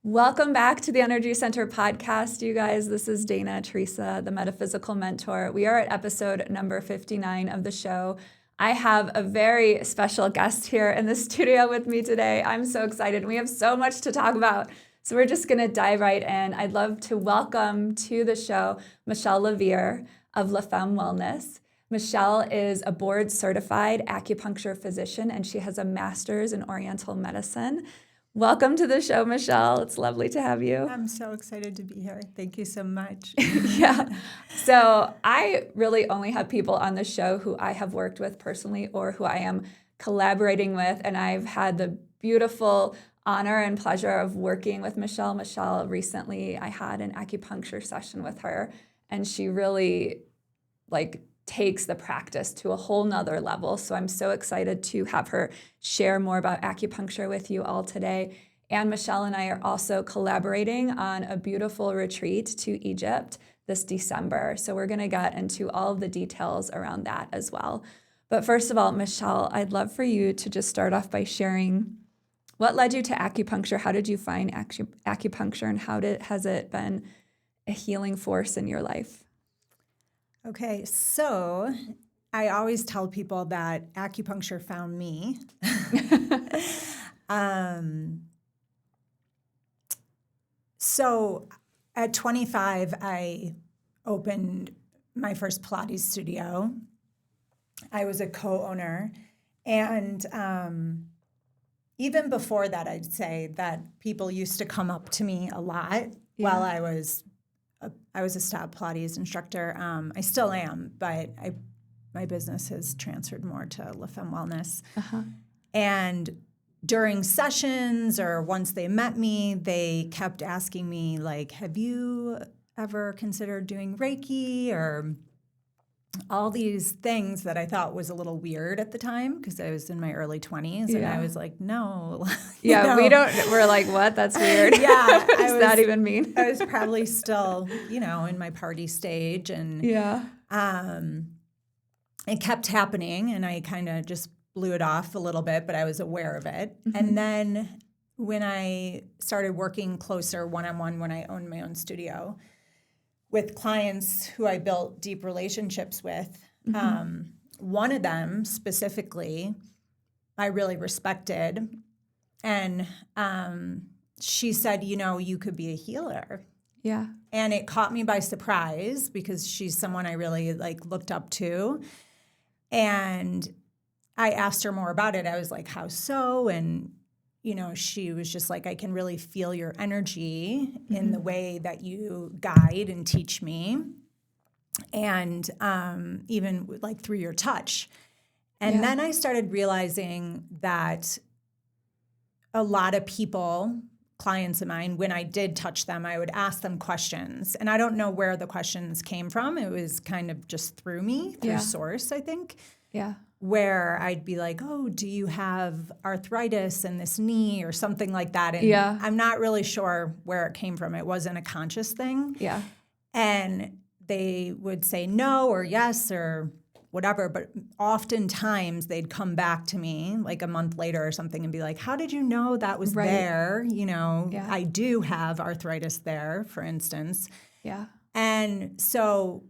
Welcome back to the Energy Center podcast, you guys. This is Dana Teresa, the Metaphysical Mentor. We are at episode number 59 of the show. I have a very special guest here in the studio with me today. I'm so excited. We have so much to talk about. So we're just going to dive right in. I'd love to welcome to the show Michele LaVire of Femme Wellness. Michele is a board-certified acupuncture physician, and she has a master's in oriental medicine. Welcome to the show, Michele. It's lovely to have you. I'm so excited to be here. Thank you so much. Yeah. So I really only have people on the show who I have worked with personally or who I am collaborating with. And I've had the beautiful honor and pleasure of working with Michele. Michele, recently I had an acupuncture session with her, and she really takes the practice to a whole nother level. So I'm so excited to have her share more about acupuncture with you all today. And Michele and I are also collaborating on a beautiful retreat to Egypt this December. So we're going to get into all of the details around that as well. But first of all, Michele, I'd love for you to just start off by sharing what led you to acupuncture. How did you find acupuncture, and has it been a healing force in your life? Okay, so I always tell people that acupuncture found me. So at 25, I opened my first Pilates studio. I was a co-owner. And even before that, I'd say that people used to come up to me a lot while I was a staff Pilates instructor. I still am, but my business has transferred more to Femme Wellness. Uh-huh. And during sessions or once they met me, they kept asking me, like, have you ever considered doing Reiki, or all these things that I thought was a little weird at the time because I was in my early 20s and I was like, no. We're like, what? That's weird. Yeah. What does that even mean? I was probably still, in my party stage, and it kept happening, and I kind of just blew it off a little bit, but I was aware of it. Mm-hmm. And then when I started working closer one-on-one, when I owned my own studio, with clients who I built deep relationships with, one of them specifically I really respected. And she said, you could be a healer. Yeah. And it caught me by surprise because she's someone I really looked up to. And I asked her more about it. I was like, how so? And she was just like, I can really feel your energy in the way that you guide and teach me, and even through your touch. And then I started realizing that a lot of people, clients of mine, when I did touch them, I would ask them questions. And I don't know where the questions came from. It was kind of just through me, through source, I think. Yeah. Where I'd be like, oh, do you have arthritis in this knee or something like that? And I'm not really sure where it came from. It wasn't a conscious thing. Yeah. And they would say no or yes or whatever. But oftentimes they'd come back to me like a month later or something and be like, how did you know that was there? I do have arthritis there, for instance. Yeah. And so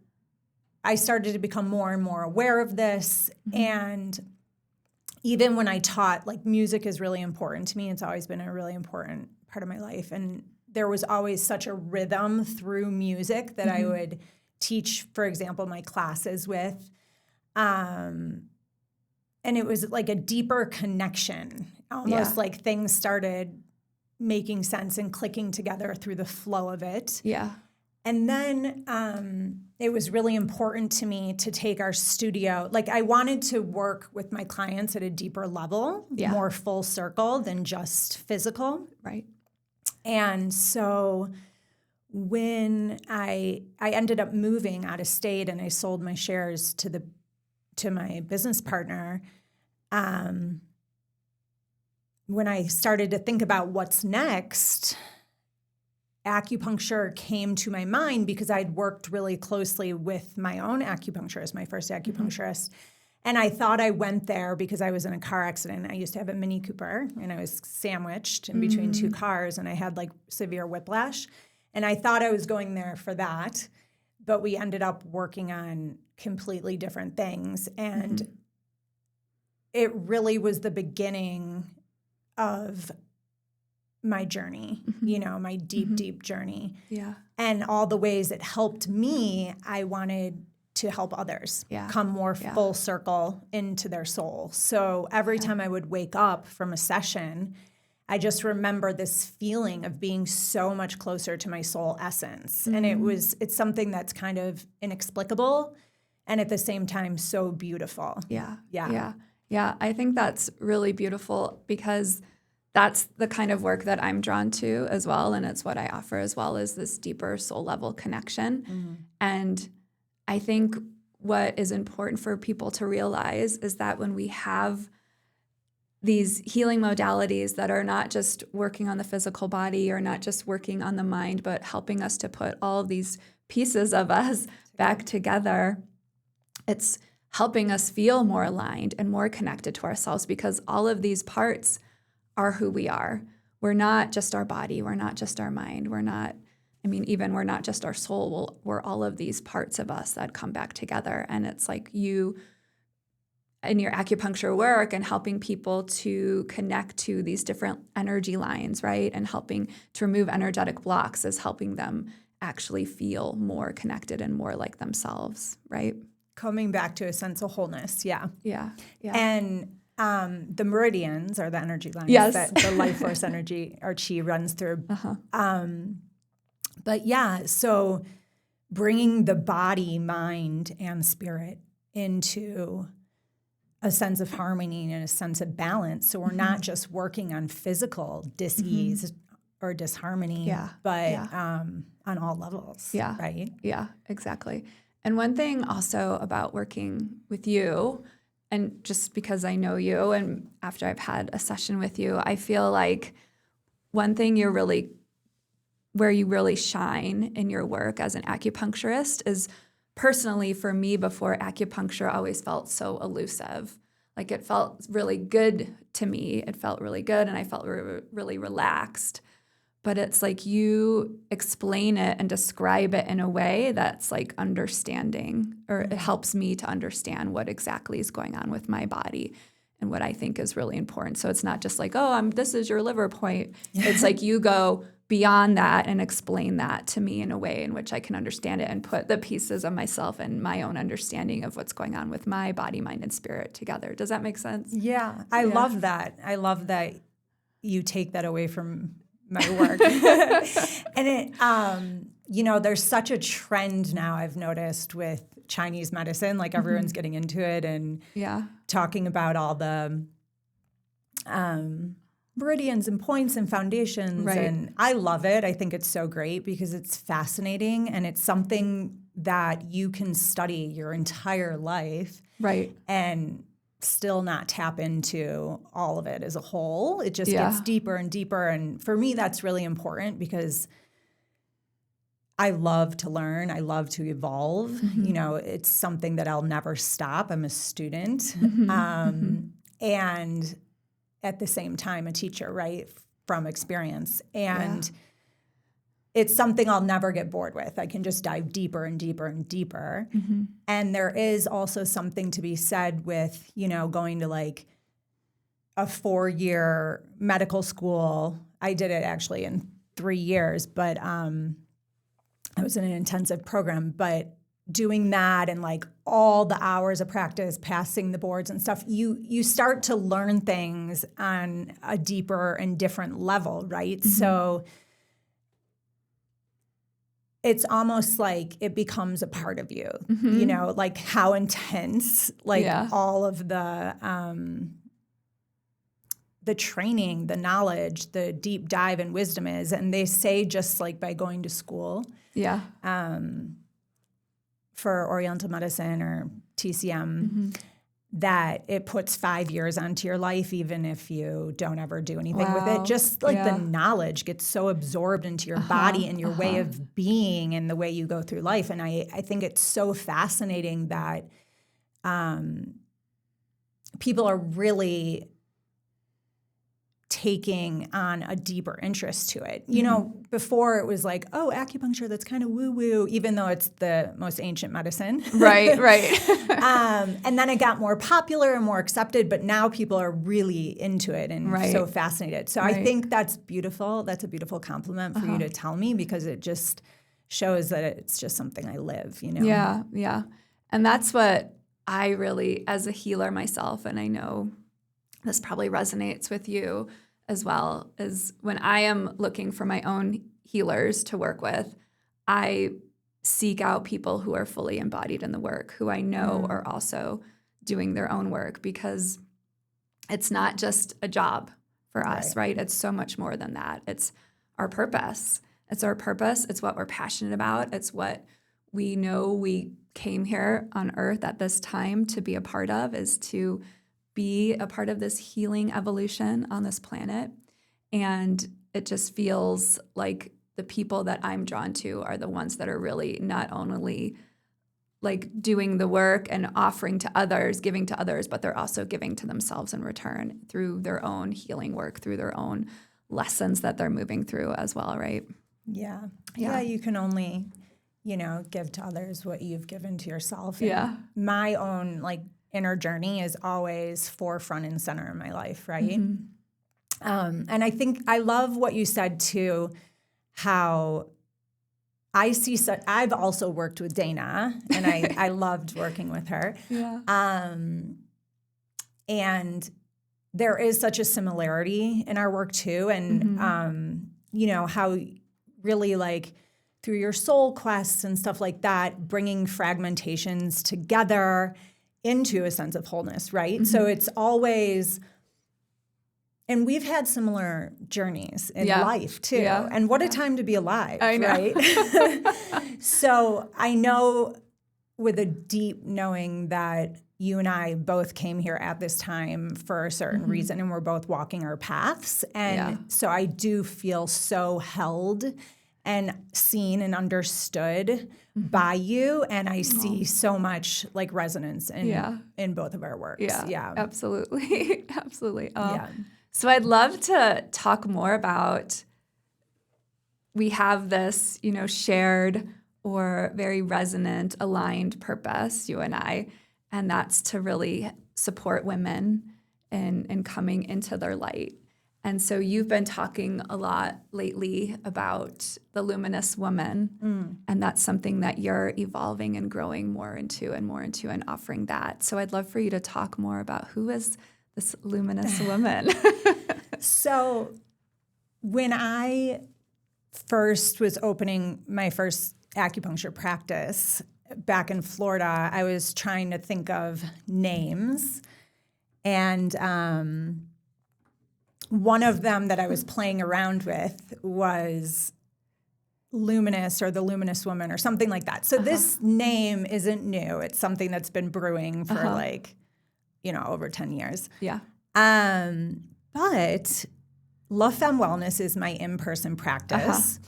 I started to become more and more aware of this. And even when I taught, music is really important to me. It's always been a really important part of my life. And there was always such a rhythm through music that I would teach, for example, my classes with. And it was like a deeper connection, almost like things started making sense and clicking together through the flow of it. Yeah. And then it was really important to me to take our studio. I wanted to work with my clients at a deeper level, more full circle than just physical. Right. And so when I ended up moving out of state and I sold my shares to my business partner, when I started to think about what's next, acupuncture came to my mind because I'd worked really closely with my own acupuncturist, my first acupuncturist. And I thought I went there because I was in a car accident. I used to have a Mini Cooper, and I was sandwiched in between two cars, and I had like severe whiplash. And I thought I was going there for that, but we ended up working on completely different things. And it really was the beginning of my journey, you know, my deep, deep journey. Yeah. And all the ways it helped me, I wanted to help others come more full circle into their soul. So every time I would wake up from a session, I just remember this feeling of being so much closer to my soul essence. And it's something that's kind of inexplicable and at the same time so beautiful. Yeah. I think that's really beautiful because that's the kind of work that I'm drawn to as well. And it's what I offer as well, is this deeper soul level connection. And I think what is important for people to realize is that when we have these healing modalities that are not just working on the physical body or not just working on the mind, but helping us to put all of these pieces of us back together, it's helping us feel more aligned and more connected to ourselves, because all of these parts are who we are. We're not just our body. We're not just our mind. We're not just our soul. We're all of these parts of us that come back together. And it's like you, in your acupuncture work and helping people to connect to these different energy lines, right? And helping to remove energetic blocks is helping them actually feel more connected and more like themselves, right? Coming back to a sense of wholeness. Yeah. And the meridians are the energy lines that the life force energy or chi runs through. But yeah, so bringing the body, mind, and spirit into a sense of harmony and a sense of balance. So we're not just working on physical dis-ease or disharmony, but on all levels, right? Yeah, exactly. And one thing also about working with you, and just because I know you and after I've had a session with you, I feel like one thing where you really shine in your work as an acupuncturist is, personally for me, before acupuncture always felt so elusive. Like it felt really good to me. It felt really good and I felt really relaxed. But it's like you explain it and describe it in a way that's like understanding, or it helps me to understand what exactly is going on with my body and what I think is really important. So it's not just like, this is your liver point. It's like you go beyond that and explain that to me in a way in which I can understand it and put the pieces of myself and my own understanding of what's going on with my body, mind, and spirit together. Does that make sense? Yeah, I love that. I love that you take that away from my work. And it, there's such a trend now I've noticed with Chinese medicine, like everyone's getting into it and talking about all the meridians and points and foundations. Right. And I love it. I think it's so great because it's fascinating and it's something that you can study your entire life. Right. And still not tap into all of it as a whole. It just gets deeper and deeper. And for me, that's really important because I love to learn. I love to evolve. It's something that I'll never stop. I'm a student. And at the same time, a teacher, right, from experience. And it's something I'll never get bored with. I can just dive deeper and deeper and deeper. And there is also something to be said with, going to like a 4-year medical school. I did it actually in 3 years, but I was in an intensive program. But doing that and like all the hours of practice, passing the boards and stuff, you start to learn things on a deeper and different level, right? So it's almost like it becomes a part of you, like how intense, like all of the training, the knowledge, the deep dive and wisdom is. And they say just like by going to school, for oriental medicine or TCM, that it puts 5 years onto your life, even if you don't ever do anything with it. Just like the knowledge gets so absorbed into your body and your way of being and the way you go through life. And I think it's so fascinating that people are really taking on a deeper interest to it. You know, before it was like, oh, acupuncture, that's kind of woo-woo, even though it's the most ancient medicine. Right. And then it got more popular and more accepted, but now people are really into it and so fascinated. So I think that's beautiful. That's a beautiful compliment for you to tell me, because it just shows that it's just something I live, you know? Yeah. And that's what I really, as a healer myself, and I know this probably resonates with you as well, is when I am looking for my own healers to work with, I seek out people who are fully embodied in the work, who I know are also doing their own work, because it's not just a job for us, right? It's so much more than that. It's our purpose. It's our purpose. It's what we're passionate about. It's what we know we came here on earth at this time to be a part of, is to be a part of this healing evolution on this planet. And it just feels like the people that I'm drawn to are the ones that are really not only like doing the work and offering to others, giving to others, but they're also giving to themselves in return through their own healing work, through their own lessons that they're moving through as well, right? Yeah, you can only, give to others what you've given to yourself. And my own, inner journey is always forefront and center in my life, right? And I think I love what you said too, how I've also worked with Dana, and I loved working with her. And there is such a similarity in our work too. And, how really through your soul quests and stuff like that, bringing fragmentations together into a sense of wholeness, right? So it's always, and we've had similar journeys in life too. And what a time to be alive, right? So I know with a deep knowing that you and I both came here at this time for a certain reason, and we're both walking our paths. And so I do feel so held and seen and understood by you. And I see so much resonance in both of our works. Yeah. Absolutely. Absolutely. So I'd love to talk more about, we have this, shared or very resonant, aligned purpose, you and I, and that's to really support women in coming into their light. And so you've been talking a lot lately about the luminous woman, and that's something that you're evolving and growing more into and offering that. So I'd love for you to talk more about who is this luminous woman. So when I first was opening my first acupuncture practice back in Florida, I was trying to think of names, and one of them that I was playing around with was Luminous, or the Luminous Woman, or something like that. So this name isn't new. It's something that's been brewing for over 10 years. Yeah. But Femme Wellness is my in-person practice,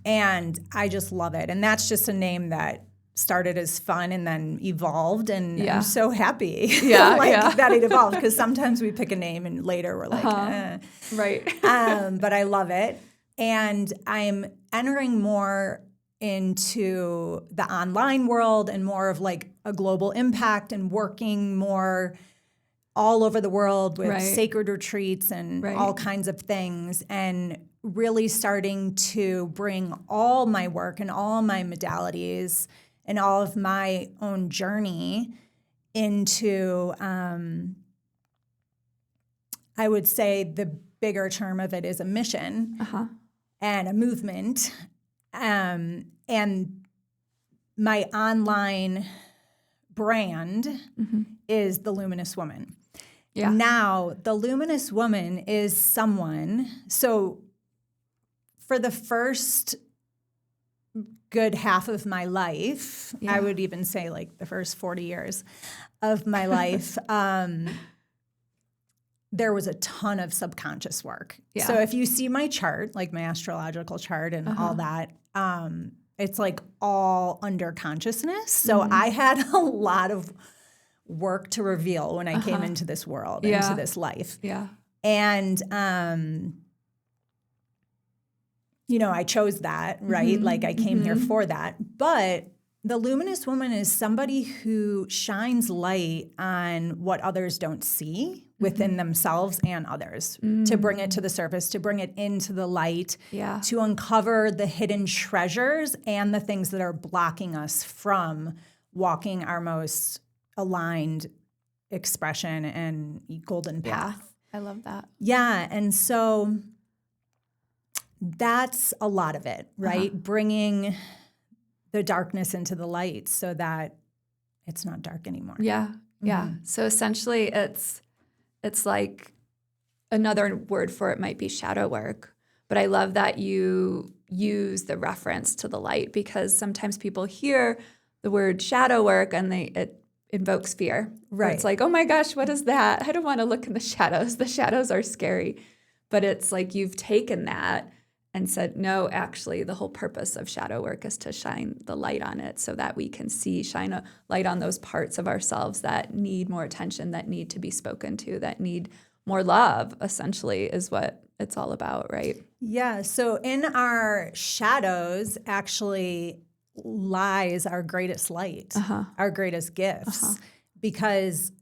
and I just love it. And that's just a name that started as fun and then evolved, and I'm so happy that it evolved, because sometimes we pick a name and later we're like, Right. But I love it. And I'm entering more into the online world and more of a global impact, and working more all over the world with sacred retreats and all kinds of things, and really starting to bring all my work and all my modalities and all of my own journey into, I would say the bigger term of it is a mission and a movement. And my online brand is the Luminous Woman. Yeah. Now, the Luminous Woman is someone, so for the first good half of my life, I would even say the first 40 years of my life, there was a ton of subconscious work. Yeah. So if you see my chart, my astrological chart and all that, it's all under consciousness. So I had a lot of work to reveal when I came into this world, Yeah. into this life. Yeah. And, I chose that, right? Like I came here for that. But the luminous woman is somebody who shines light on what others don't see within themselves and others, to bring it to the surface, to bring it into the light, to uncover the hidden treasures and the things that are blocking us from walking our most aligned expression and golden path. I love that. Yeah. And so that's a lot of it, right? Bringing the darkness into the light so that it's not dark anymore. Yeah. Yeah. So essentially it's like another word for it might be shadow work. But I love that you use the reference to the light, because sometimes people hear the word shadow work and it invokes fear. Right. It's like, oh my gosh, what is that? I don't want to look in the shadows. The shadows are scary. But it's like you've taken that and said, no, actually, the whole purpose of shadow work is to shine the light on it so that we can shine a light on those parts of ourselves that need more attention, that need to be spoken to, that need more love, essentially, is what it's all about, right? Yeah. So in our shadows actually lies our greatest light, our greatest gifts, because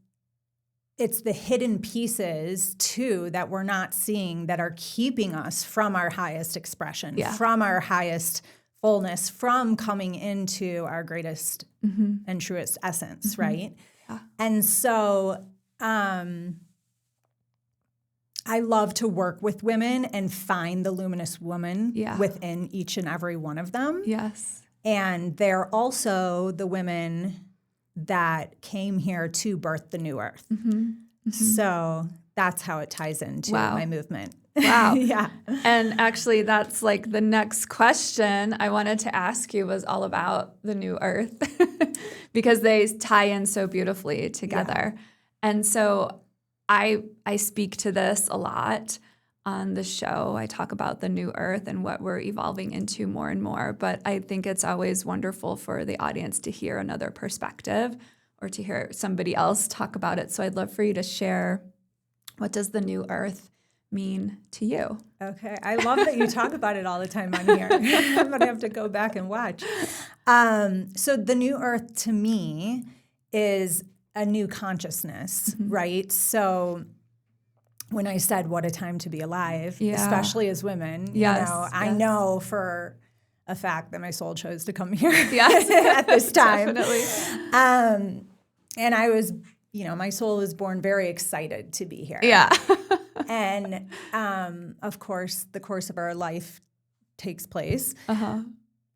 it's the hidden pieces too that we're not seeing that are keeping us from our highest expression, from our highest fullness, from coming into our greatest and truest essence, right? Yeah. And so I love to work with women and find the luminous woman within each and every one of them. Yes. And they're also the women that came here to birth the new earth. So that's how it ties into my movement. Wow. Yeah. And actually, that's like the next question I wanted to ask you was all about the new earth because they tie in so beautifully together. And so I speak to this a lot on the show. I talk about the new earth and what we're evolving into more and more. But I think it's always wonderful for the audience to hear another perspective or to hear somebody else talk about it. So I'd love for you to share, what does the new earth mean to you? Okay. I love that you talk about it all the time on here. I'm going to have to go back and watch. So the new earth to me is a new consciousness, right? So when I said what a time to be alive, especially as women, I know for a fact that my soul chose to come here at this time. Definitely. And I was, my soul was born very excited to be here. Yeah. And of course, the course of our life takes place.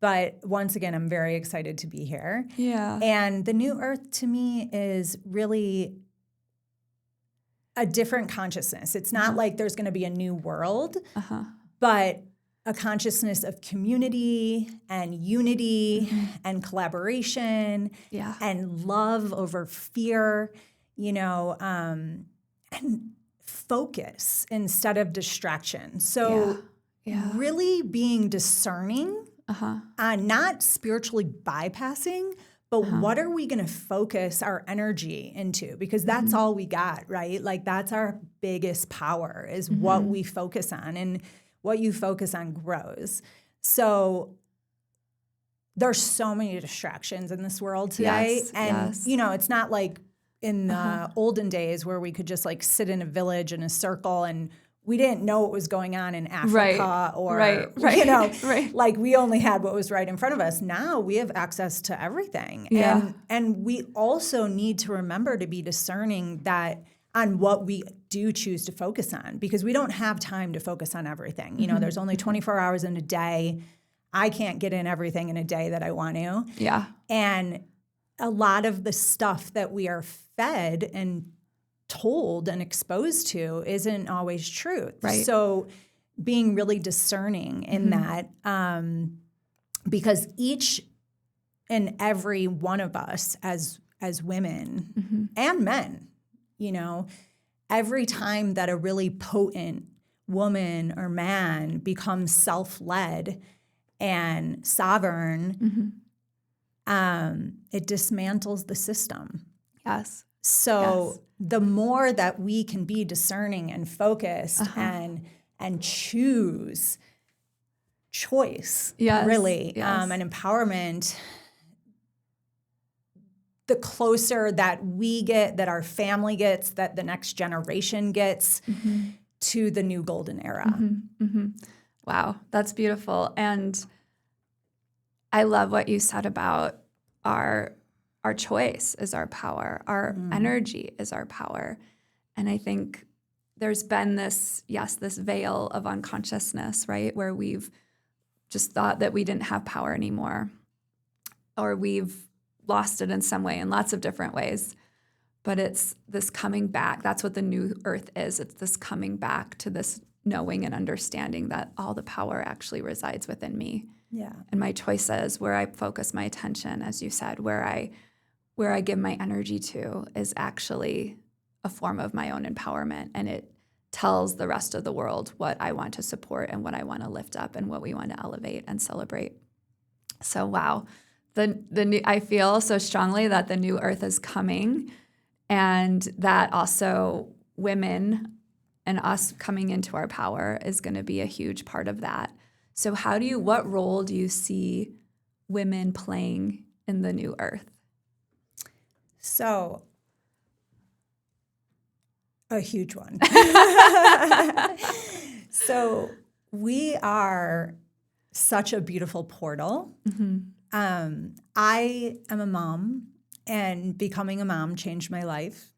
But once again, I'm very excited to be here. Yeah. And the new earth to me is really a different consciousness. It's not like there's going to be a new world, but a consciousness of community and unity and collaboration and love over fear, and focus instead of distraction. So really being discerning, not spiritually bypassing, but what are we going to focus our energy into? Because that's all we got, right? Like that's our biggest power is what we focus on, and what you focus on grows. So there's so many distractions in this world today. It's not like in the olden days where we could just like sit in a village in a circle and we didn't know what was going on in Africa like we only had what was right in front of us. Now we have access to everything. And we also need to remember to be discerning that on what we do choose to focus on, because we don't have time to focus on everything. There's only 24 hours in a day. I can't get in everything in a day that I want to. Yeah. And a lot of the stuff that we are fed and told and exposed to isn't always truth. Right. So being really discerning in that, because each and every one of us as women and men, every time that a really potent woman or man becomes self-led and sovereign, it dismantles the system. Yes. So the more that we can be discerning and focused and choose choice, really, and empowerment, the closer that we get, that our family gets, that the next generation gets to the new golden era. Wow, that's beautiful. And I love what you said about our choice is our power. Our energy is our power. And I think there's been this veil of unconsciousness, right? Where we've just thought that we didn't have power anymore, or we've lost it in some way, in lots of different ways. But it's this coming back. That's what the new earth is. It's this coming back to this knowing and understanding that all the power actually resides within me. Yeah. And my choices, where I focus my attention, as you said, where I give my energy to, is actually a form of my own empowerment. And it tells the rest of the world what I want to support and what I want to lift up and what we want to elevate and celebrate. So, wow. I feel so strongly that the new earth is coming, and that also women and us coming into our power is going to be a huge part of that. So what role do you see women playing in the new earth? So, a huge one. So we are such a beautiful portal. I am a mom, and becoming a mom changed my life.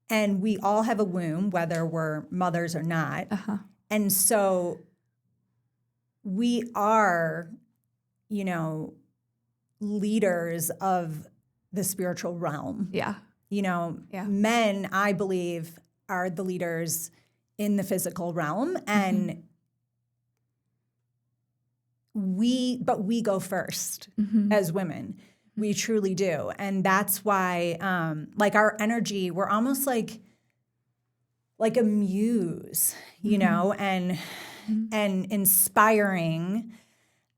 And we all have a womb, whether we're mothers or not. And so we are, leaders of the spiritual realm. Yeah. Men, I believe, are the leaders in the physical realm. And we go first as women. We truly do. And that's why, our energy, we're almost like a muse, and inspiring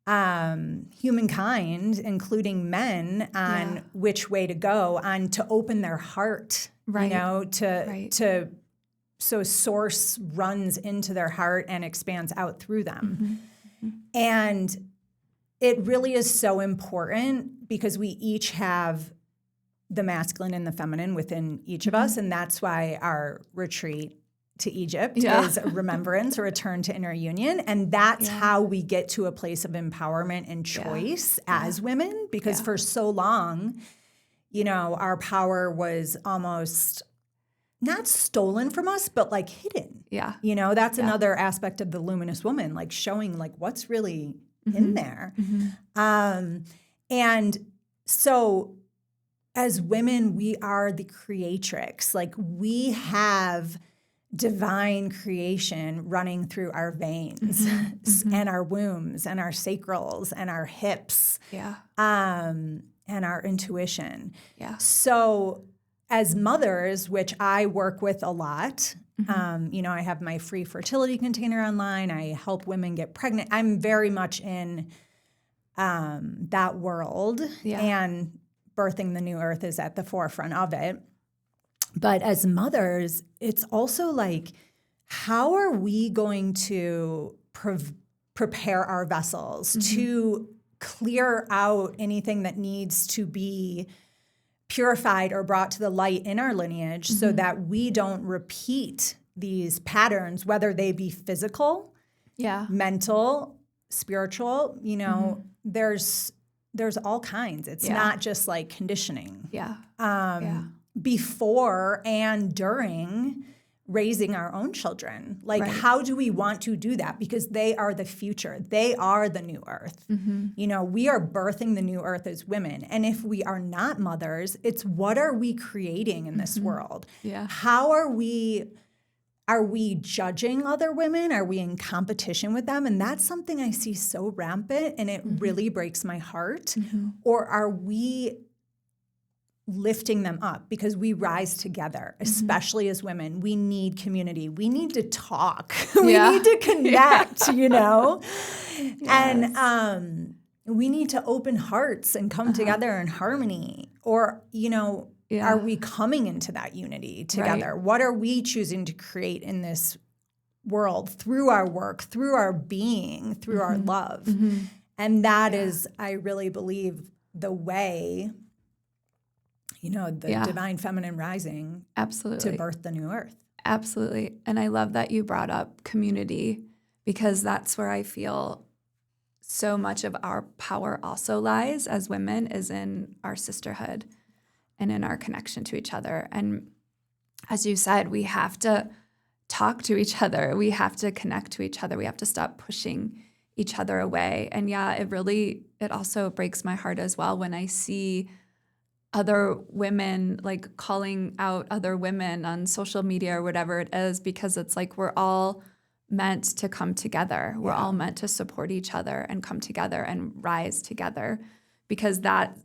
humankind, including men, on which way to go, on to open their heart, so source runs into their heart and expands out through them. And it really is so important because we each have the masculine and the feminine within each of us. And that's why our retreat to Egypt is a remembrance, a return to inner union. And that's how we get to a place of empowerment and choice as women, because for so long, our power was almost not stolen from us, but like hidden. Yeah. That's another aspect of the luminous woman, like showing like what's really in there. And so as women, we are the creatrix. Like we have divine creation running through our veins and our wombs and our sacrals and our hips and our intuition. Yeah. So as mothers, which I work with a lot, I have my free fertility container online. I help women get pregnant. I'm very much in that world, and birthing the new earth is at the forefront of it. But as mothers, it's also like, how are we going to prepare our vessels to clear out anything that needs to be purified or brought to the light in our lineage so that we don't repeat these patterns, whether they be physical, mental, spiritual, there's all kinds. It's not just like conditioning. Before and during raising our own children. Like, how do we want to do that? Because they are the future. They are the new earth. We are birthing the new earth as women. And if we are not mothers, it's what are we creating in this world? How are we judging other women? Are we in competition with them? And that's something I see so rampant, and it really breaks my heart. Or are we lifting them up because we rise together, especially as women? We need community. We need to talk. We need to connect, And we need to open hearts and come together in harmony. Or, are we coming into that unity together? What are we choosing to create in this world through our work, through our being, through our love? And that is, I really believe, the way, the divine feminine rising Absolutely. to birth the new earth. Absolutely. And I love that you brought up community, because that's where I feel so much of our power also lies as women, is in our sisterhood and in our connection to each other. And as you said, we have to talk to each other. We have to connect to each other. We have to stop pushing each other away. And it also breaks my heart as well when I see other women like calling out other women on social media or whatever it is, because it's like we're all meant to come together. We're all meant to support each other and come together and rise together, because that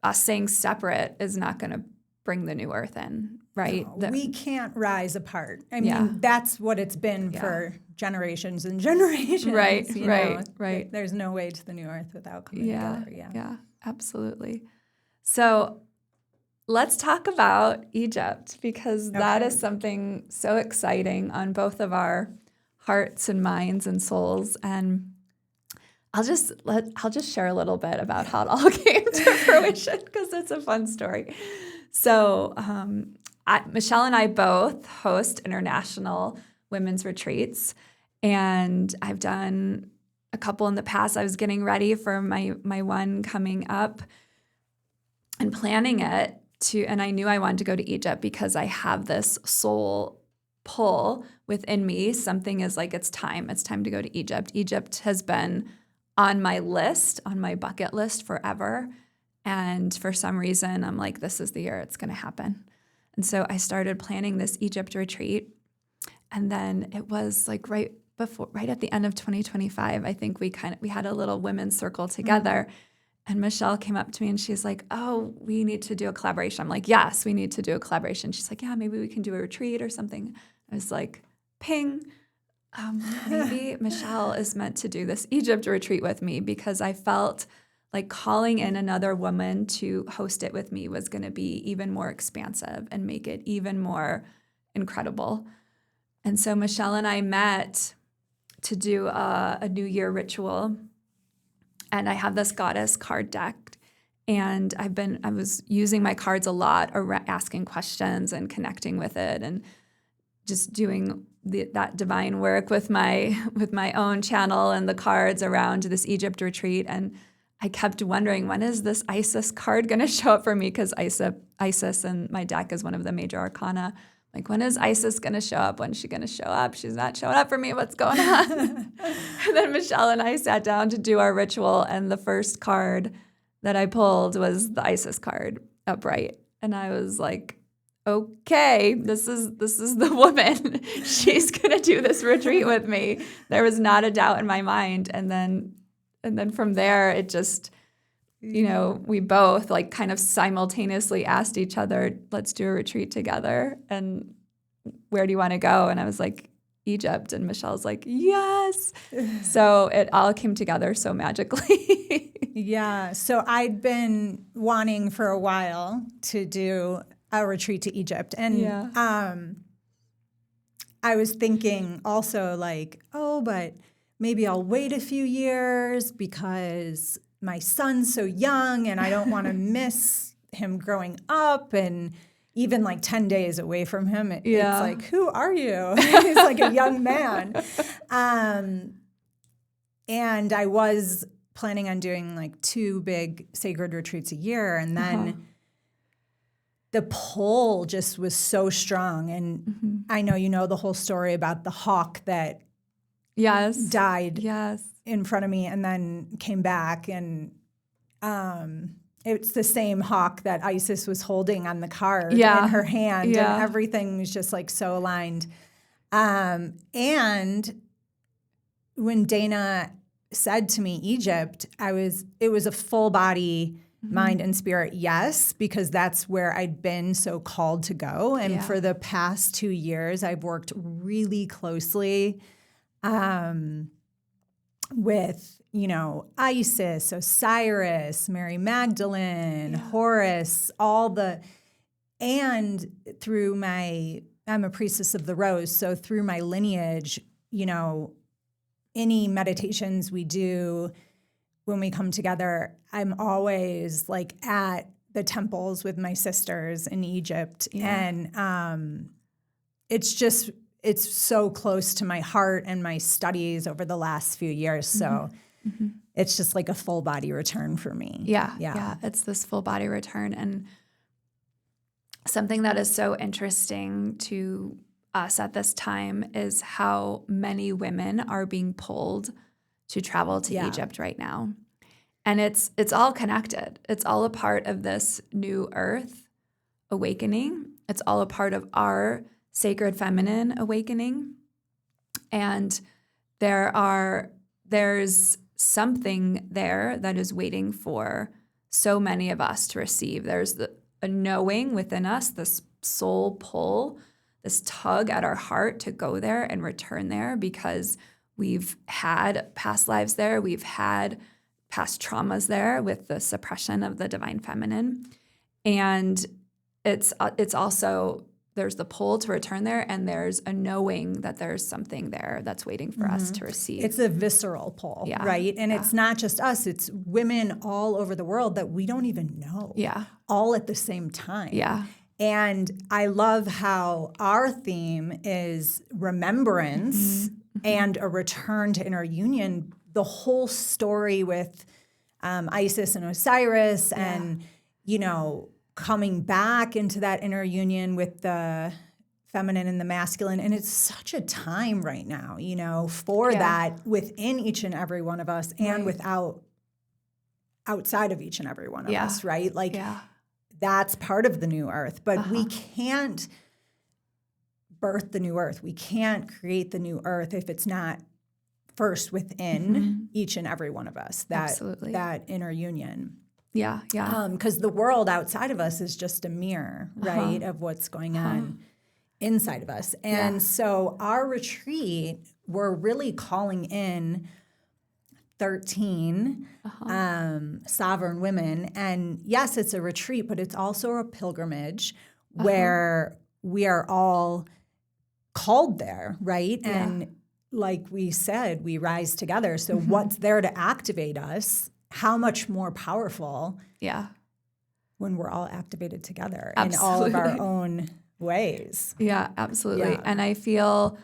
us staying separate is not going to bring the new earth in, right? No, we can't rise apart. I mean, that's what it's been for generations and generations. Right. There's no way to the new earth without coming together. Yeah, absolutely. So let's talk about Egypt, because that is something so exciting on both of our hearts and minds and souls. And I'll just share a little bit about how it all came to fruition, because it's a fun story. So Michele and I both host international women's retreats, and I've done a couple in the past. I was getting ready for my one coming up and planning it and I knew I wanted to go to Egypt because I have this soul pull within me. Something is like, it's time to go to Egypt. Egypt has been on my list, on my bucket list forever. And for some reason, I'm like, this is the year it's going to happen. And so I started planning this Egypt retreat. And then it was like right at the end of 2025, I think we had a little women's circle together. And Michele came up to me and she's like, oh, we need to do a collaboration. I'm like, yes, we need to do a collaboration. She's like, yeah, maybe we can do a retreat or something. I was like, ping. Maybe Michele is meant to do this Egypt retreat with me, because I felt like calling in another woman to host it with me was going to be even more expansive and make it even more incredible. And so Michele and I met to do a New Year ritual. And I have this goddess card deck, and I was using my cards a lot, asking questions and connecting with it, and just doing that divine work with my own channel and the cards around this Egypt retreat. And I kept wondering, when is this Isis card going to show up for me? Because Isis in my deck is one of the major arcana. Like, when is Isis going to show up? When's she going to show up? She's not showing up for me. What's going on? And then Michele and I sat down to do our ritual, and the first card that I pulled was the Isis card, upright. And I was like, okay, this is the woman. She's going to do this retreat with me. There was not a doubt in my mind. And then from there, it just, we both like kind of simultaneously asked each other, let's do a retreat together. And where do you want to go? And I was like, Egypt. And Michelle's like, yes. So it all came together so magically. Yeah. So I'd been wanting for a while to do a retreat to Egypt. And I was thinking also like, oh, but maybe I'll wait a few years because my son's so young and I don't want to miss him growing up, and even like 10 days away from him, it's like, who are you? He's like a young man. And I was planning on doing like 2 big sacred retreats a year. And then the pull just was so strong. And I know you know the whole story about the hawk that died in front of me and then came back. And it's the same hawk that Isis was holding on the card in her hand. And everything was just like so aligned. And when Dana said to me, Egypt, it was a full body mind and spirit yes, because that's where I'd been so called to go. And for the past 2 years, I've worked really closely with, Isis, Osiris, Mary Magdalene, Horus, all the And I'm a priestess of the rose. So through my lineage, any meditations we do when we come together, I'm always like at the temples with my sisters in Egypt. Yeah. And it's so close to my heart and my studies over the last few years. So it's just like a full body return for me. Yeah. It's this full body return. And something that is so interesting to us at this time is how many women are being pulled to travel to Egypt right now. And it's all connected. It's all a part of this new earth awakening. It's all a part of our sacred feminine awakening. And there's something there that is waiting for so many of us to receive. There's a knowing within us, this soul pull, this tug at our heart to go there and return there because we've had past lives there. We've had past traumas there with the suppression of the divine feminine. And it's also, there's the pull to return there, and there's a knowing that there's something there that's waiting for us to receive. It's a visceral pull, right? And it's not just us, it's women all over the world that we don't even know. All at the same time. And I love how our theme is remembrance and a return to inner union. The whole story with Isis and Osiris and, coming back into that inner union with the feminine and the masculine. And it's such a time right now, for that within each and every one of us and outside of each and every one of us, right? Like that's part of the new earth, but we can't birth the new earth. We can't create the new earth if it's not first within each and every one of us, that inner union. Because the world outside of us is just a mirror, right, of what's going on inside of us. And so our retreat, we're really calling in 13 sovereign women. And yes, it's a retreat, but it's also a pilgrimage where we are all called there, right? And like we said, we rise together. So what's there to activate us? How much more powerful when we're all activated together in all of our own ways. Yeah, absolutely. Yeah. And I feel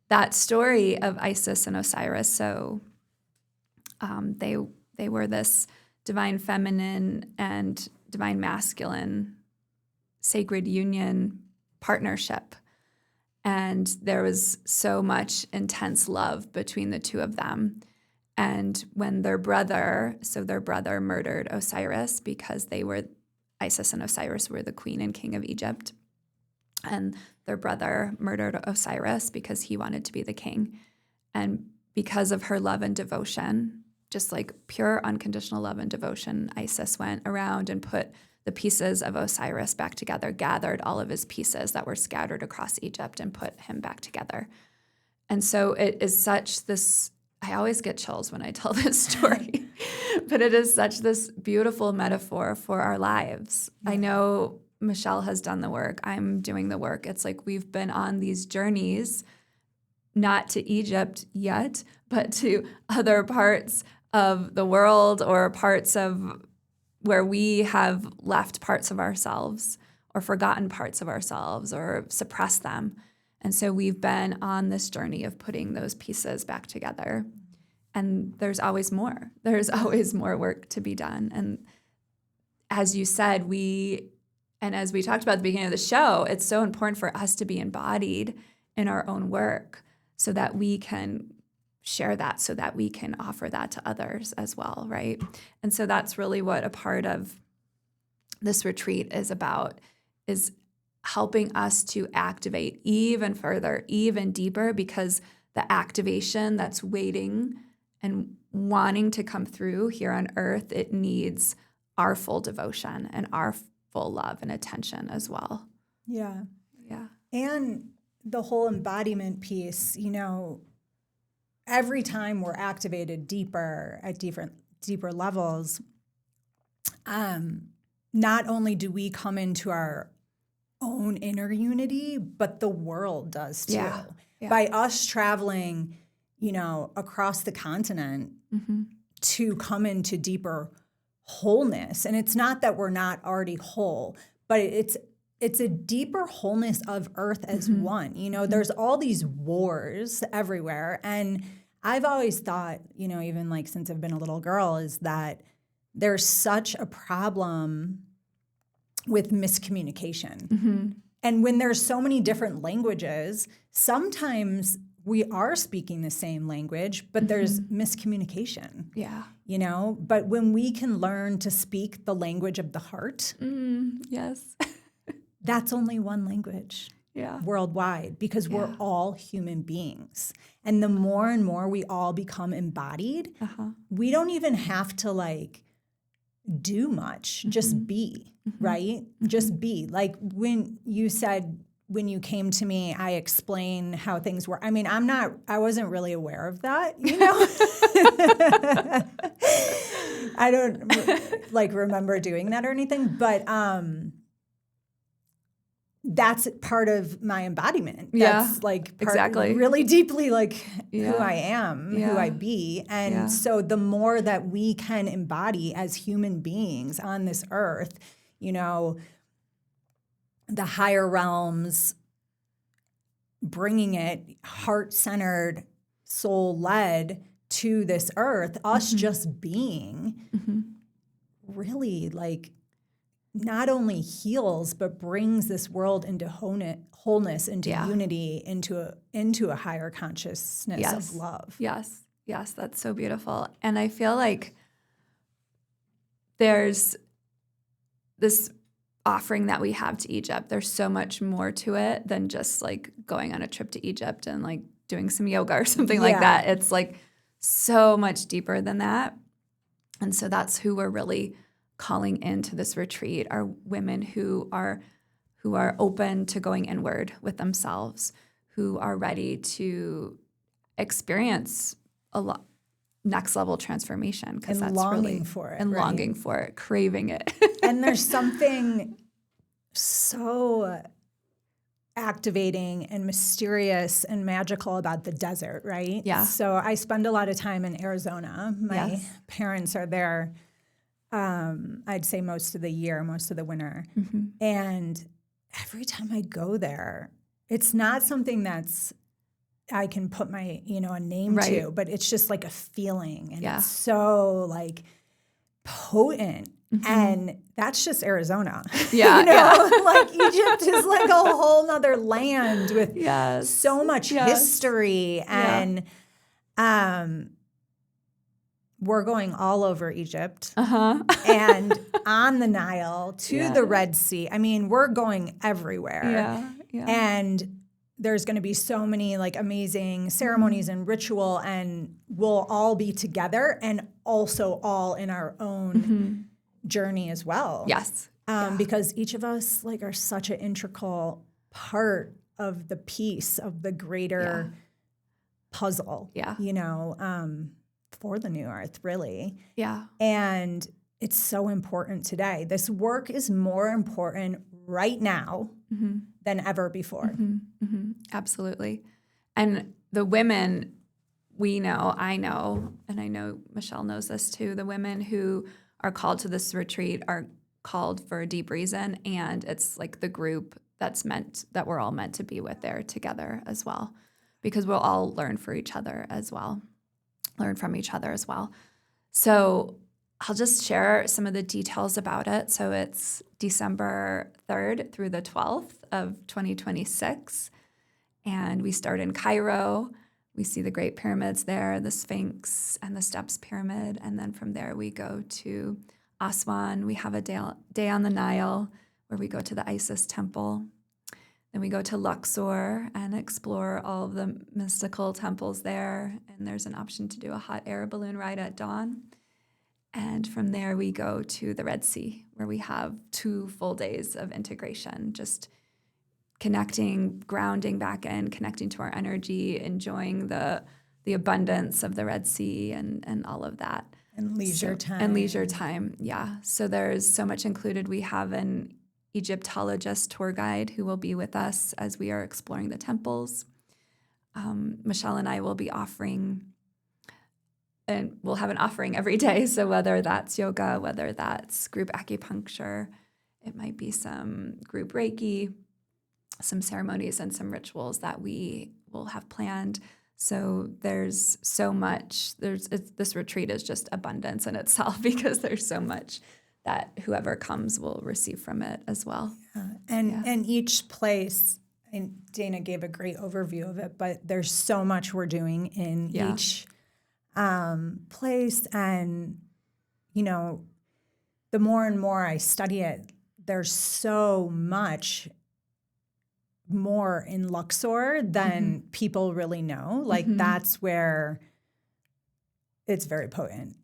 that story of Isis and Osiris, so they were this divine feminine and divine masculine sacred union partnership. And there was so much intense love between the two of them. And when their brother murdered Osiris because Isis and Osiris were the queen and king of Egypt. And their brother murdered Osiris because he wanted to be the king. And because of her love and devotion, just like pure unconditional love and devotion, Isis went around and put the pieces of Osiris back together, gathered all of his pieces that were scattered across Egypt and put him back together. And so it is such this, I always get chills when I tell this story, but it is such this beautiful metaphor for our lives. Yeah. I know Michele has done the work. I'm doing the work. It's like we've been on these journeys, not to Egypt yet, but to other parts of the world or parts of where we have left parts of ourselves or forgotten parts of ourselves or suppressed them. And so we've been on this journey of putting those pieces back together. And there's always more. There's always more work to be done. And as you said, and as we talked about at the beginning of the show, it's so important for us to be embodied in our own work so that we can share that, so that we can offer that to others as well, right? And so that's really what a part of this retreat is about, is helping us to activate even further, even deeper, because the activation that's waiting and wanting to come through here on earth, it needs our full devotion and our full love and attention as well. Yeah. And the whole embodiment piece, every time we're activated deeper at deeper levels, not only do we come into our own inner unity, but the world does too. Yeah. Yeah. By us traveling, across the continent to come into deeper wholeness. And it's not that we're not already whole, but it's a deeper wholeness of Earth as one. There's all these wars everywhere. And I've always thought, even like since I've been a little girl, is that there's such a problem with miscommunication. And when there's so many different languages, sometimes we are speaking the same language, but there's miscommunication. Yeah. But when we can learn to speak the language of the heart, yes. that's only one language. Yeah. Worldwide, because we're all human beings. And the more and more we all become embodied, we don't even have to like do much, just be, right? Just be. Like when you said, when you came to me, I explain how things work. I mean, I wasn't really aware of that, I don't like remember doing that or anything, but that's part of my embodiment. That's like really deeply like who I am, who I be. And so the more that we can embody as human beings on this earth, the higher realms, bringing it heart-centered, soul-led to this earth, us just being really like not only heals, but brings this world into wholeness, into unity, into a higher consciousness of love. Yes, that's so beautiful. And I feel like there's this offering that we have to Egypt. There's so much more to it than just like going on a trip to Egypt and like doing some yoga or something like that. It's like so much deeper than that. And so that's who we're really calling into this retreat, are women who are open to going inward with themselves, who are ready to experience a lot next level transformation, because that's longing really for it, and right? longing for it, craving it. And there's something so activating and mysterious and magical about the desert, right? Yeah. So I spend a lot of time in Arizona. My parents are there. I'd say most of the year, most of the winter. And every time I go there, it's not something I can put my, a name to, but it's just like a feeling, and it's so like potent. And that's just Arizona. Like Egypt is like a whole nother land with so much history. And we're going all over Egypt and on the Nile to the Red Sea. I mean, we're going everywhere. And there's going to be so many like amazing ceremonies and ritual, and we'll all be together and also all in our own journey as well. Because each of us like are such an integral part of the piece of the greater puzzle, for the new earth, really. And it's so important today. This work is more important right now than ever before. Absolutely. And the women we know, I know, and I know Michele knows this too, the women who are called to this retreat are called for a deep reason, and it's like the group that we're all meant to be with there together as well, because we'll all learn from each other as well. So I'll just share some of the details about it. So it's December 3rd through the 12th of 2026. And we start in Cairo. We see the Great Pyramids there, the Sphinx and the Steps Pyramid. And then from there we go to Aswan. We have a day on the Nile where we go to the Isis temple. Then we go to Luxor and explore all of the mystical temples there. And there's an option to do a hot air balloon ride at dawn. And from there, we go to the Red Sea, where we have 2 full days of integration, just connecting, grounding back in, connecting to our energy, enjoying the abundance of the Red Sea and all of that. And leisure time. And leisure time, yeah. So there's so much included. We have an Egyptologist tour guide who will be with us as we are exploring the temples. Michele and I will be offering, and we'll have an offering every day. So whether that's yoga, whether that's group acupuncture, it might be some group Reiki, some ceremonies and some rituals that we will have planned. So there's so much. This retreat is just abundance in itself because there's so much that whoever comes will receive from it as well. And each place, and Dana gave a great overview of it, but there's so much we're doing in each place. And, the more and more I study it, there's so much more in Luxor than people really know. Like that's where it's very potent.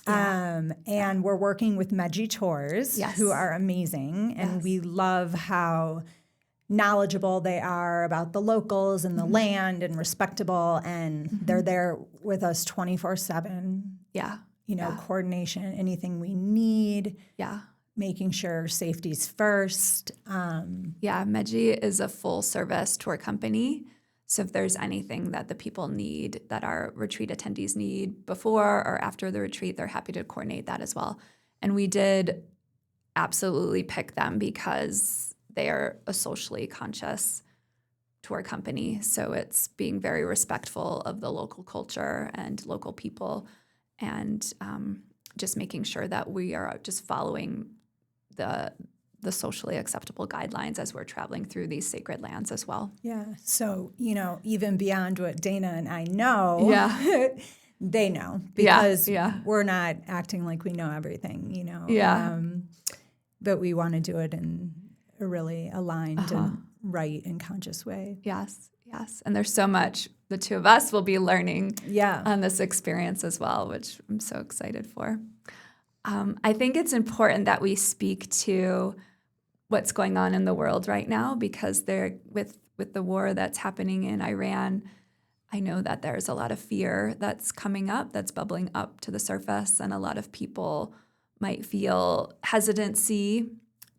And we're working with Meji Tours, who are amazing. And we love how knowledgeable they are about the locals and the land and respectable. And they're there with us 24/7. Yeah. Coordination, anything we need. Yeah. Making sure safety's first. Meji is a full service tour company. So if there's anything that the people need, that our retreat attendees need before or after the retreat, they're happy to coordinate that as well. And we did absolutely pick them because they are a socially conscious tour company. So it's being very respectful of the local culture and local people, and just making sure that we are just following the socially acceptable guidelines as we're traveling through these sacred lands as well. Yeah. So, even beyond what Dana and I know, they know because we're not acting like we know everything, but we want to do it in a really aligned and right and conscious way. Yes. And there's so much the two of us will be learning on this experience as well, which I'm so excited for. I think it's important that we speak to what's going on in the world right now, because with the war that's happening in Iran, I know that there's a lot of fear that's coming up, that's bubbling up to the surface, and a lot of people might feel hesitancy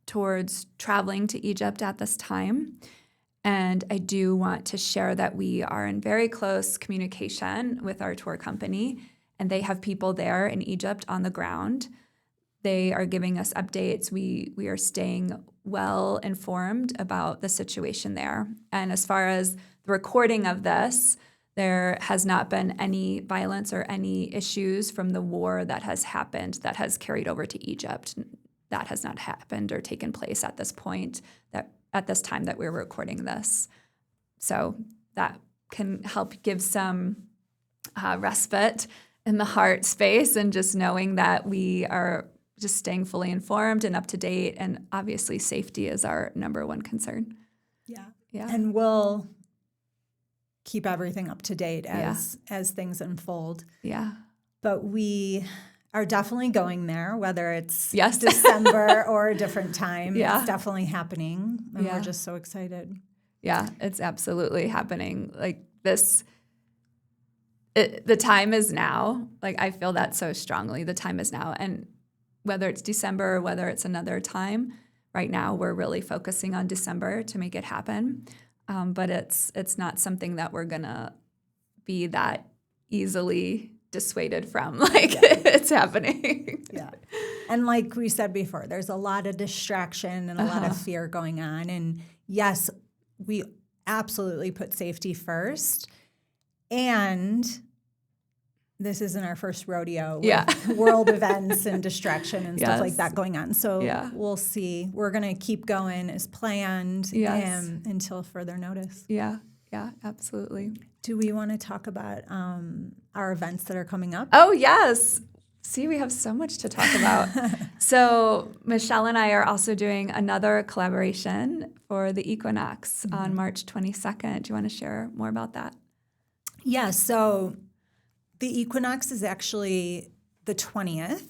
towards traveling to Egypt at this time. And I do want to share that we are in very close communication with our tour company, and they have people there in Egypt on the ground. They are giving us updates. We are staying well informed about the situation there. And as far as the recording of this, there has not been any violence or any issues from the war that has happened that has carried over to Egypt. That has not happened or taken place at this point, that at this time that we're recording this. So that can help give some respite in the heart space, and just knowing that we are just staying fully informed and up to date. And obviously safety is our number one concern. Yeah. Yeah. And we'll keep everything up to date as things unfold. Yeah. But we are definitely going there, whether it's December or a different time. It's definitely happening. And we're just so excited. Yeah, it's absolutely happening. Like this, the time is now. Like I feel that so strongly. The time is now. And whether it's December or whether it's another time, right now we're really focusing on December to make it happen. But it's not something that we're going to be that easily dissuaded from. It's happening. Yeah. And like we said before, there's a lot of distraction and a lot of fear going on. And yes, we absolutely put safety first. And this isn't our first rodeo with world events and distraction and stuff like that going on. So we'll see. We're going to keep going as planned until further notice. Yeah, absolutely. Do we want to talk about our events that are coming up? Oh, yes. See, we have so much to talk about. So Michele and I are also doing another collaboration for the equinox on March 22nd. Do you want to share more about that? Yeah, so the equinox is actually the 20th,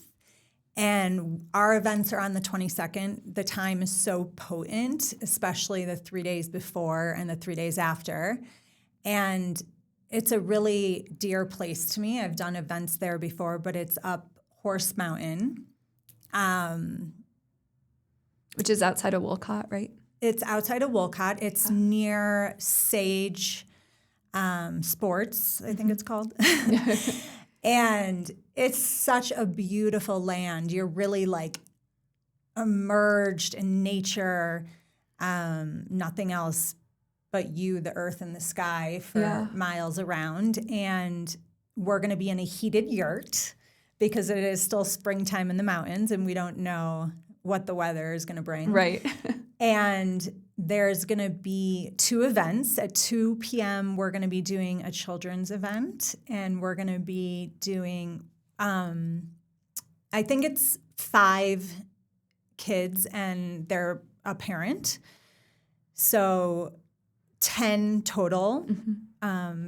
and our events are on the 22nd. The time is so potent, especially the 3 days before and the 3 days after. And it's a really dear place to me. I've done events there before, but it's up Horse Mountain. Which is outside of Wolcott, right? It's outside of Wolcott. It's near Sage Sports, I think it's called. And it's such a beautiful land. You're really like immersed in nature, nothing else but you, the earth, and the sky for miles around. And we're going to be in a heated yurt because it is still springtime in the mountains and we don't know what the weather is going to bring. Right. And there's going to be 2 events. At 2 p.m., we're going to be doing a children's event, and we're going to be doing, I think it's 5 kids and they're a parent. So 10 total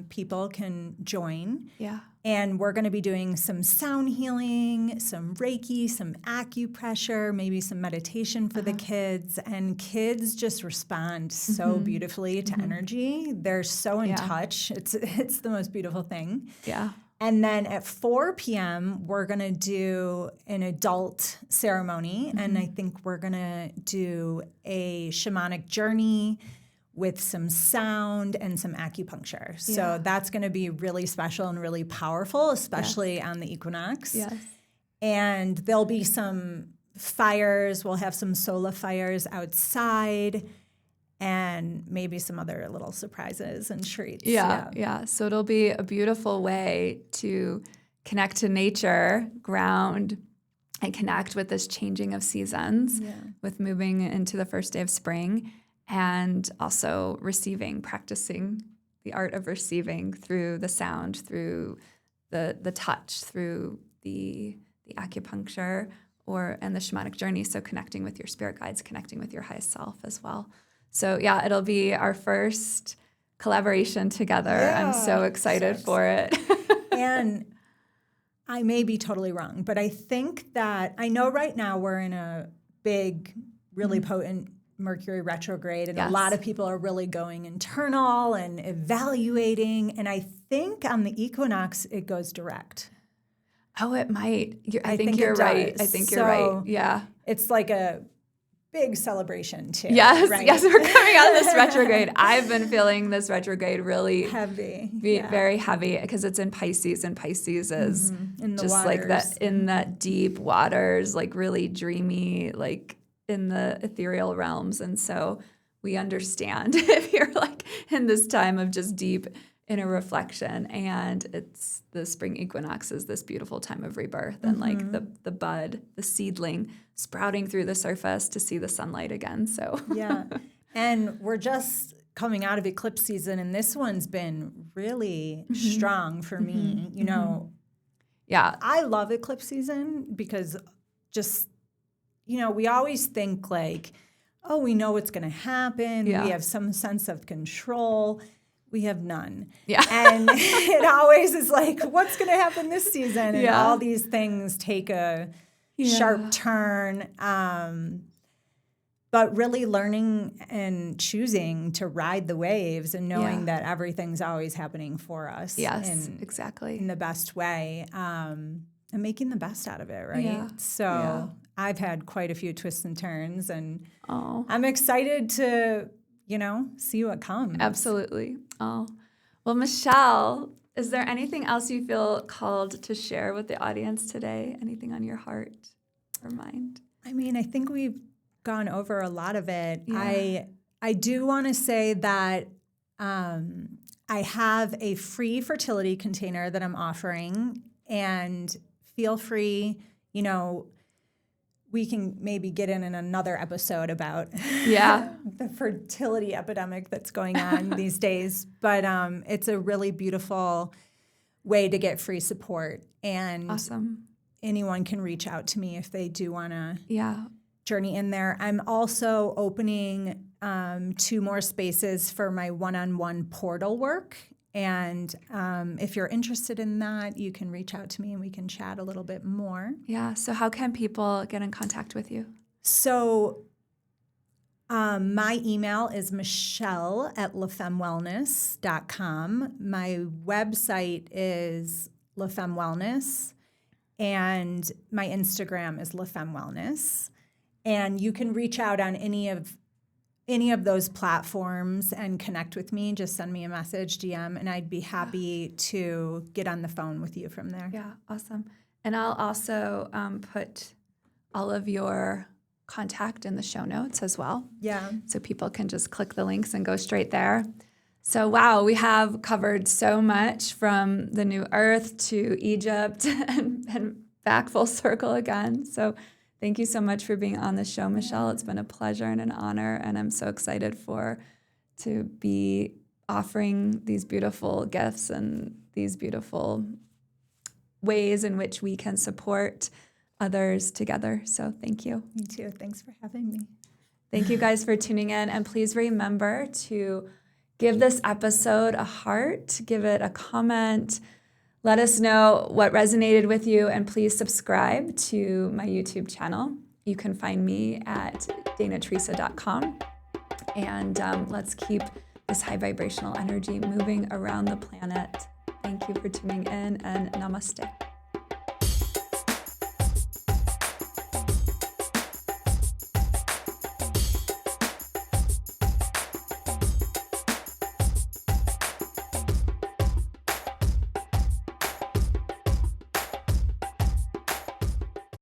people can join. Yeah. And we're going to be doing some sound healing, some Reiki, some acupressure, maybe some meditation for the kids. And kids just respond so beautifully to energy. They're so in touch. It's the most beautiful thing. Yeah. And then at 4 p.m., we're going to do an adult ceremony. And I think we're going to do a shamanic journey with some sound and some acupuncture. So that's going to be really special and really powerful, especially on the equinox. Yes. And there'll be some fires. We'll have some solar fires outside and maybe some other little surprises and treats. Yeah. So it'll be a beautiful way to connect to nature, ground, and connect with this changing of seasons, with moving into the first day of spring. And also practicing the art of receiving through the sound, through the touch, through the acupuncture and the shamanic journey. So connecting with your spirit guides, connecting with your highest self as well. So it'll be our first collaboration together. I'm so excited for it. And I may be totally wrong, but I think that I know right now we're in a big, really potent Mercury retrograde, and a lot of people are really going internal and evaluating. And I think on the equinox, it goes direct. Oh, it might. I think you're right. I think you're right. Yeah. It's like a big celebration too. Yes. Right? Yes. We're coming out of this retrograde. I've been feeling this retrograde really heavy, very heavy, because it's in Pisces, and Pisces is in the just waters. like that, in that deep waters, like really dreamy, like in the ethereal realms. And so we understand if you're like in this time of just deep inner reflection, and it's the spring equinox is this beautiful time of rebirth and like the bud, the seedling sprouting through the surface to see the sunlight again. So and we're just coming out of eclipse season, and this one's been really strong for me. You know, I love eclipse season because just, you know, we always think like, oh, we know what's going to happen. We have some sense of control. We have none. Yeah. And it always is like, what's going to happen this season? And all these things take a sharp turn. But really learning and choosing to ride the waves and knowing that everything's always happening for us. Yes, exactly. In the best way. And making the best out of it, right? Yeah. So I've had quite a few twists and turns, and I'm excited to, you know, see what comes. Absolutely. Oh, well, Michele, is there anything else you feel called to share with the audience today? Anything on your heart or mind? I mean, I think we've gone over a lot of it. Yeah. I do want to say that I have a free fertility container that I'm offering, and feel free, you know, we can maybe get in another episode about the fertility epidemic that's going on these days. But it's a really beautiful way to get free support. And anyone can reach out to me if they do want to journey in there. I'm also opening 2 more spaces for my one-on-one portal work. And if you're interested in that, you can reach out to me and we can chat a little bit more. Yeah. So how can people get in contact with you? So my email is michele@lafemmewellness.com. My website is La Femme Wellness, and my Instagram is La Femme Wellness. And you can reach out on any of those platforms and connect with me. Just send me a message, DM, and I'd be happy to get on the phone with you from there. Yeah, awesome. And I'll also put all of your contact in the show notes as well. Yeah. So people can just click the links and go straight there. So, wow, we have covered so much from the New Earth to Egypt and back full circle again. So thank you so much for being on the show, Michele. It's been a pleasure and an honor, and I'm so excited to be offering these beautiful gifts and these beautiful ways in which we can support others together. So thank you. Me too. Thanks for having me. Thank you guys for tuning in, and please remember to give this episode a heart, give it a comment. Let us know what resonated with you, and please subscribe to my YouTube channel. You can find me at danateresa.com. And let's keep this high vibrational energy moving around the planet. Thank you for tuning in, and namaste.